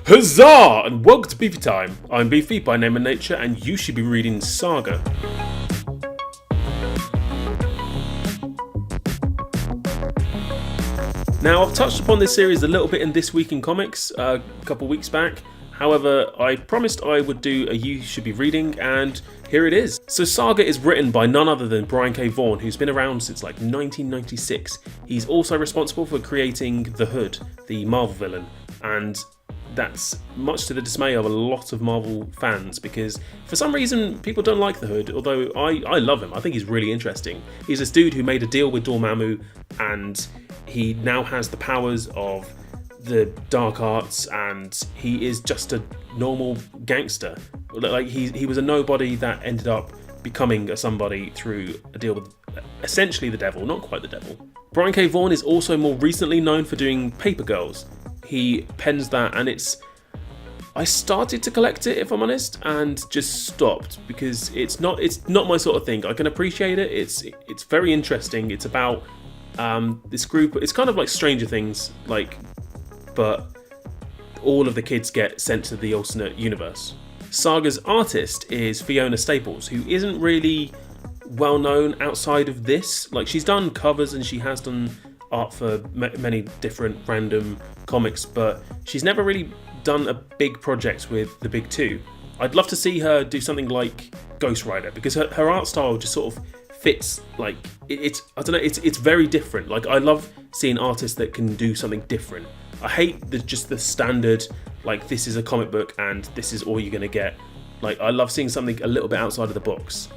Huzzah! And welcome to Beefy Time. I'm Beefy by name and nature, and you should be reading Saga. Now, I've touched upon this series a little bit in This Week in Comics a couple weeks back. However, I promised I would do a You Should Be Reading, and here it is. So Saga is written by none other than Brian K. Vaughan, who's been around since like 1996. He's also responsible for creating The Hood, the Marvel villain, and that's much to the dismay of a lot of Marvel fans, because for some reason people don't like the Hood, although I love him. I think he's really interesting. He's this dude who made a deal with Dormammu, and he now has the powers of the dark arts, and he is just a normal gangster. Like he was a nobody that ended up becoming a somebody through a deal with essentially the devil, not quite the devil. Brian K. Vaughan is also more recently known for doing Paper Girls. He pens that, and I started to collect it, if I'm honest, and just stopped because it's not my sort of thing. I can appreciate it. It's very interesting. It's about this group. It's kind of like Stranger Things, but all of the kids get sent to the alternate universe. Saga's artist is Fiona Staples, who isn't really well known outside of this. Like, she's done covers and she has done art for many different random comics, but she's never really done a big project with the big two. I'd love to see her do something like Ghost Rider, because her art style just sort of fits. Like, it's very different. Like, I love seeing artists that can do something different. I hate just the standard, like, this is a comic book and this is all you're gonna get. Like, I love seeing something a little bit outside of the box,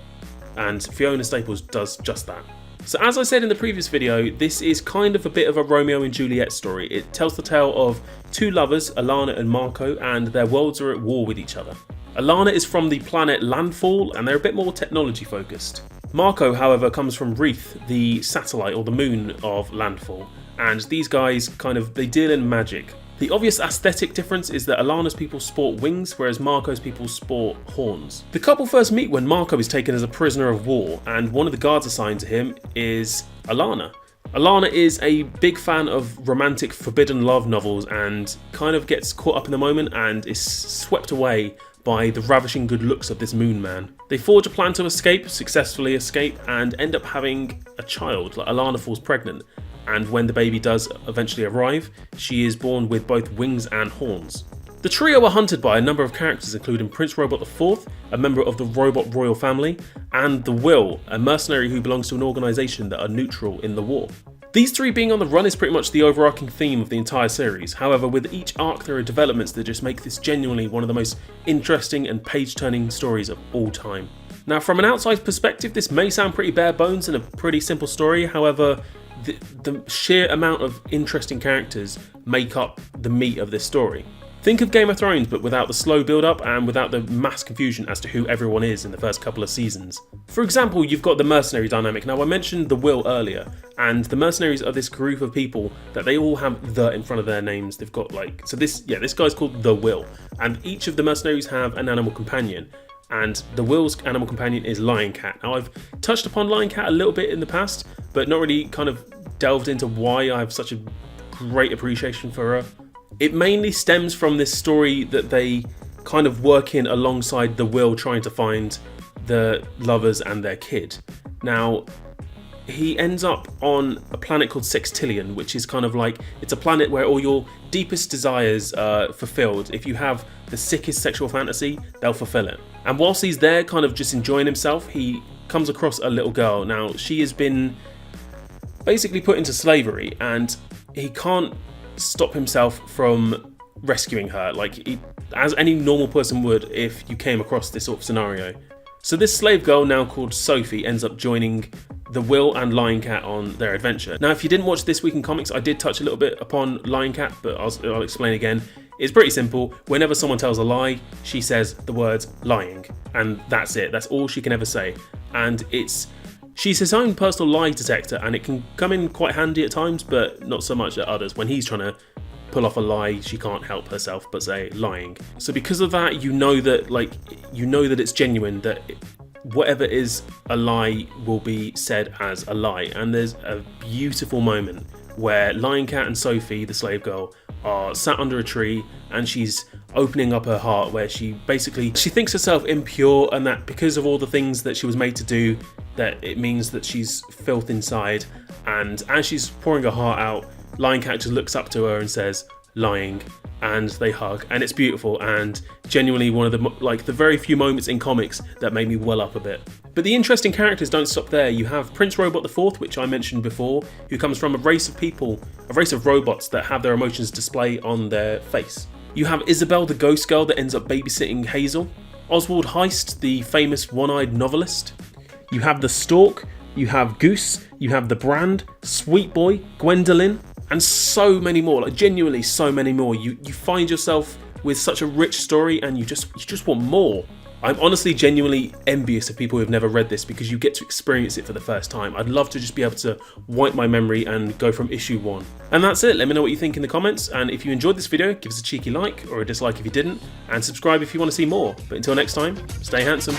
and Fiona Staples does just that. So as I said in the previous video, this is kind of a bit of a Romeo and Juliet story. It tells the tale of two lovers, Alana and Marco, and their worlds are at war with each other. Alana is from the planet Landfall, and they're a bit more technology focused. Marco, however, comes from Wreath, the satellite or the moon of Landfall, and these guys they deal in magic. The obvious aesthetic difference is that Alana's people sport wings, whereas Marco's people sport horns. The couple first meet when Marco is taken as a prisoner of war, and one of the guards assigned to him is Alana. Alana is a big fan of romantic forbidden love novels and kind of gets caught up in the moment and is swept away by the ravishing good looks of this moon man. They forge a plan to successfully escape, and end up having a child. Like, Alana falls pregnant, and when the baby does eventually arrive, she is born with both wings and horns. The trio are hunted by a number of characters, including Prince Robot IV, a member of the Robot royal family, and the Will, a mercenary who belongs to an organisation that are neutral in the war. These three being on the run is pretty much the overarching theme of the entire series. However, with each arc there are developments that just make this genuinely one of the most interesting and page-turning stories of all time. Now, from an outside perspective, this may sound pretty bare bones and a pretty simple story. However, the sheer amount of interesting characters make up the meat of this story. Think of Game of Thrones, but without the slow build-up and without the mass confusion as to who everyone is in the first couple of seasons. For example, you've got the mercenary dynamic. Now, I mentioned the Will earlier, and the mercenaries are this group of people that they all have the in front of their names. They've got this guy's called the Will, and each of the mercenaries have an animal companion. And the Will's animal companion is Lion Cat. Now, I've touched upon Lion Cat a little bit in the past, but not really kind of delved into why I have such a great appreciation for her. It mainly stems from this story that they kind of work in alongside the Will trying to find the lovers and their kid. Now, he ends up on a planet called Sextillion, which is kind of like, it's a planet where all your deepest desires are fulfilled. If you have the sickest sexual fantasy, they'll fulfill it. And whilst he's there kind of just enjoying himself, he comes across a little girl. Now, she has been basically put into slavery, and he can't stop himself from rescuing her, as any normal person would if you came across this sort of scenario. So this slave girl, now called Sophie, ends up joining the Will and Lion Cat on their adventure. Now, if you didn't watch This Week in Comics, I did touch a little bit upon Lion Cat, but I'll explain again. It's pretty simple. Whenever someone tells a lie, she says the words lying, and that's it. That's all she can ever say. And she's his own personal lie detector, and it can come in quite handy at times, but not so much at others. When he's trying to pull off a lie, she can't help herself but say lying. So because of that, you know that it's genuine, that whatever is a lie will be said as a lie. And there's a beautiful moment where Lion Cat and Sophie, the slave girl, are sat under a tree, and she's opening up her heart, where she thinks herself impure, and that because of all the things that she was made to do, that it means that she's filth inside. And as she's pouring her heart out, Lion Cat just looks up to her and says, "Lying," and they hug, and it's beautiful, and genuinely one of the very few moments in comics that made me well up a bit. But the interesting characters don't stop there. You have Prince Robot IV, which I mentioned before, who comes from a race of robots that have their emotions display on their face. You have Isabel, the ghost girl that ends up babysitting Hazel. Oswald Heist, the famous one-eyed novelist. You have the Stork, you have Goose, you have the Brand, Sweet Boy, Gwendolyn, and so many more, like genuinely so many more. You find yourself with such a rich story, and you just want more. I'm honestly genuinely envious of people who've never read this, because you get to experience it for the first time. I'd love to just be able to wipe my memory and go from issue 1. And that's it. Let me know what you think in the comments, and if you enjoyed this video, give us a cheeky like or a dislike if you didn't, and subscribe if you want to see more. But until next time, stay handsome.